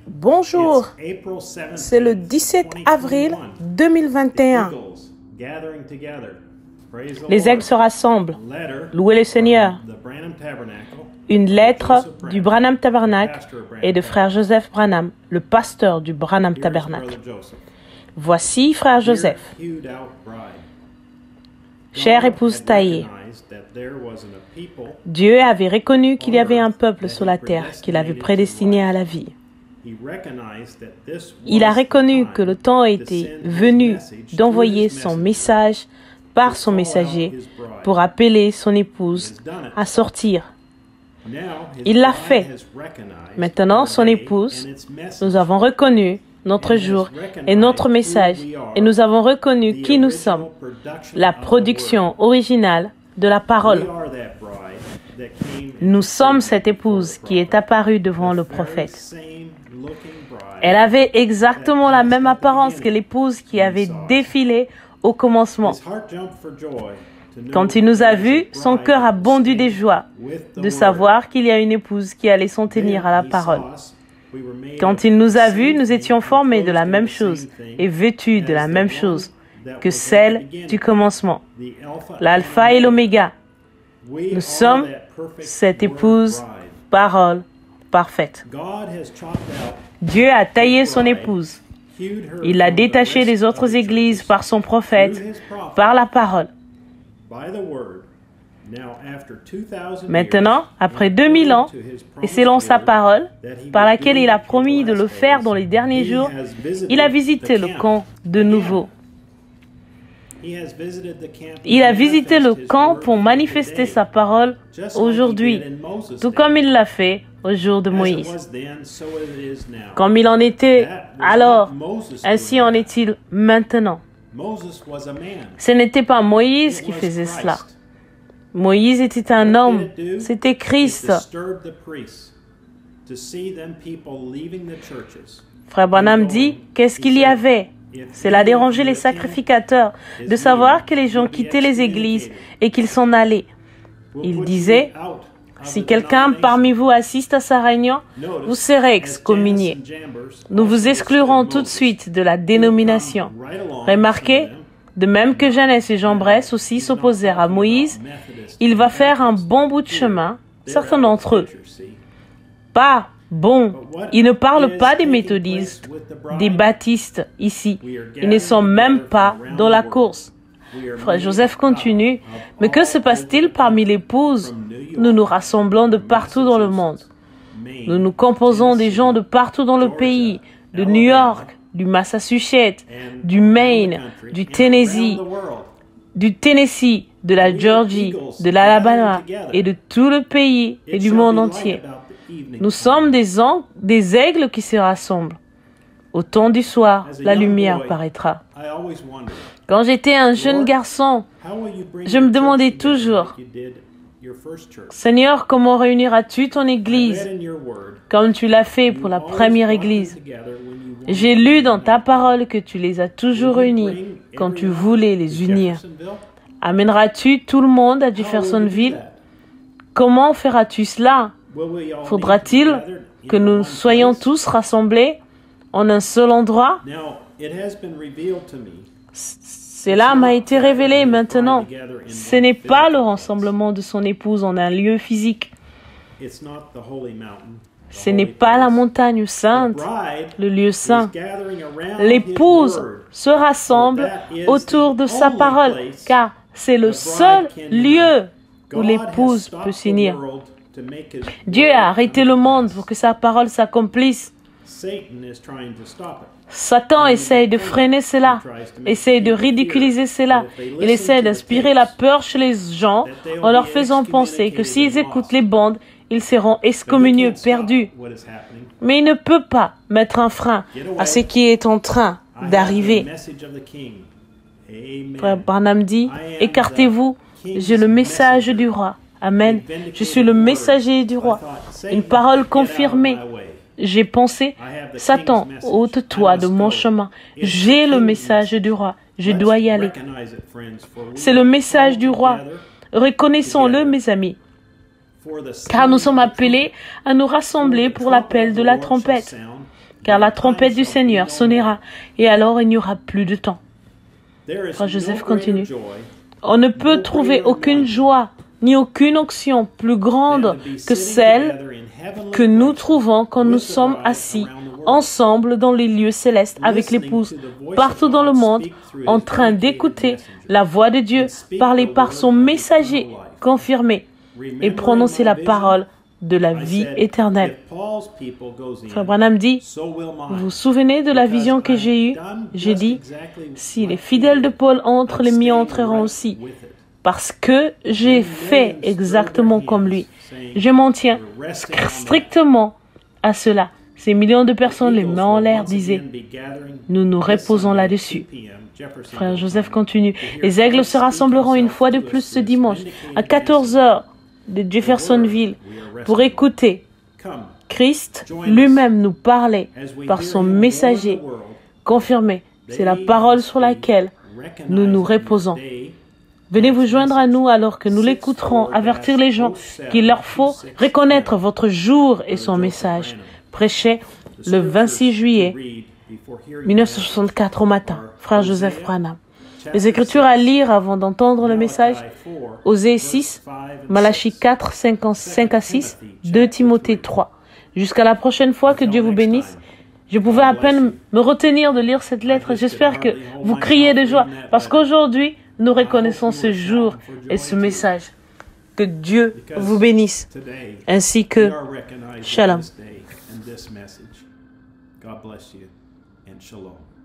Bonjour, c'est le 17 avril 2021. Les aigles se rassemblent. Louez le Seigneur. Une lettre du Branham Tabernacle et de frère Joseph Branham, le pasteur du Branham Tabernacle. Voici frère Joseph. Chère épouse taillée, Dieu avait reconnu qu'il y avait un peuple sur la terre qu'il avait prédestiné à la vie. Il a reconnu que le temps était venu d'envoyer son message par son messager pour appeler son épouse à sortir. Il l'a fait. Maintenant, son épouse, nous avons reconnu notre jour et notre message et nous avons reconnu qui nous sommes, la production originale de la parole. Nous sommes cette épouse qui est apparue devant le prophète. Elle avait exactement la même apparence que l'épouse qui avait défilé au commencement. Quand il nous a vus, son cœur a bondi de joie de savoir qu'il y a une épouse qui allait s'en tenir à la parole. Quand il nous a vus, nous étions formés de la même chose et vêtus de la même chose que celle du commencement, l'alpha et l'oméga. Nous sommes cette épouse parole parfaite. Dieu a taillé son épouse. Il l'a détachée des autres églises par son prophète, par la parole. Maintenant, après 2000 ans, et selon sa parole, par laquelle il a promis de le faire dans les derniers jours, il a visité le camp de nouveau. Il a visité le camp pour manifester sa parole aujourd'hui, tout comme il l'a fait au jour de Moïse. Comme il en était alors, ainsi en est-il maintenant. Ce n'était pas Moïse qui faisait cela. Moïse était un homme, c'était Christ. Frère Branham dit, qu'est-ce qu'il y avait? Cela dérangeait les sacrificateurs de savoir que les gens quittaient les églises et qu'ils s'en allaient. Il disait, si quelqu'un parmi vous assiste à sa réunion, vous serez excommunié. Nous vous exclurons tout de suite de la dénomination. Remarquez, de même que Jeannès et Jean Bress aussi s'opposèrent à Moïse, il va faire un bon bout de chemin, certains d'entre eux. Pas bon, il ne parle pas des méthodistes, des baptistes ici. Ils ne sont même pas dans la course. Frère Joseph continue, mais que se passe-t-il parmi l'épouses? Nous nous rassemblons de partout dans le monde. Nous nous composons des gens de partout dans le pays, de New York, du Massachusetts, du Maine, du Tennessee, de la Georgie, de l'Alabama et de tout le pays et du monde entier. Nous sommes des aigles qui se rassemblent. Au temps du soir, la lumière paraîtra. Quand j'étais un jeune garçon, je me demandais toujours, Seigneur, comment réuniras-tu ton Église comme tu l'as fait pour la première Église? J'ai lu dans ta parole que tu les as toujours réunis quand tu voulais les unir. Amèneras-tu tout le monde à Jeffersonville? Comment feras-tu cela? Faudra-t-il que nous soyons tous rassemblés en un seul endroit? Cela m'a été révélé maintenant. Ce n'est pas le rassemblement de son épouse en un lieu physique. Ce n'est pas la montagne sainte, le lieu saint. L'épouse se rassemble autour de sa parole, car c'est le seul lieu où l'épouse peut s'unir. Dieu a arrêté le monde pour que sa parole s'accomplisse. Satan essaye de freiner cela, essaye de ridiculiser cela. Il essaie d'inspirer la peur chez les gens en leur faisant penser que s'ils écoutent les bandes, ils seront excommuniés, perdus. Mais il ne peut pas mettre un frein à ce qui est en train d'arriver. Frère Branham dit, écartez-vous, j'ai le message du roi. Amen. Je suis le messager du roi. Une parole confirmée. J'ai pensé, Satan, ôte-toi de mon chemin. J'ai le message du roi. Je dois y aller. C'est le message du roi. Reconnaissons-le, mes amis. car nous sommes appelés à nous rassembler pour l'appel de la trompette, car la trompette du Seigneur sonnera, et alors il n'y aura plus de temps. Frère Joseph continue. On ne peut trouver aucune joie ni aucune onction plus grande que celle que nous trouvons quand nous sommes assis ensemble dans les lieux célestes avec l'épouse, partout dans le monde, en train d'écouter la voix de Dieu parler par son messager confirmé et prononcer la parole de la vie éternelle. Frère Branham dit, vous vous souvenez de la vision que j'ai eue? J'ai dit, si les fidèles de Paul entrent, les miens entreront aussi. Parce que j'ai fait exactement comme lui. Je m'en tiens strictement à cela. Ces millions de personnes, les mains en l'air, disaient, nous nous reposons là-dessus. Frère Joseph continue. Les aigles se rassembleront une fois de plus ce dimanche à 14 heures de Jeffersonville pour écouter Christ lui-même nous parler par son messager confirmé. C'est la parole sur laquelle nous nous reposons. Venez vous joindre à nous alors que nous l'écouterons, avertir les gens qu'il leur faut reconnaître votre jour et son message. Prêché le 26 juillet 1964 au matin, Frère Joseph Branham. Les Écritures à lire avant d'entendre le message, Osée 6, Malachie 4, 5 à 6, 2 Timothée 3. Jusqu'à la prochaine fois, que Dieu vous bénisse. Je pouvais à peine me retenir de lire cette lettre. J'espère que vous criez de joie parce qu'aujourd'hui, nous reconnaissons ce jour et ce message. Que Dieu vous bénisse, ainsi que Shalom. God bless you and shalom.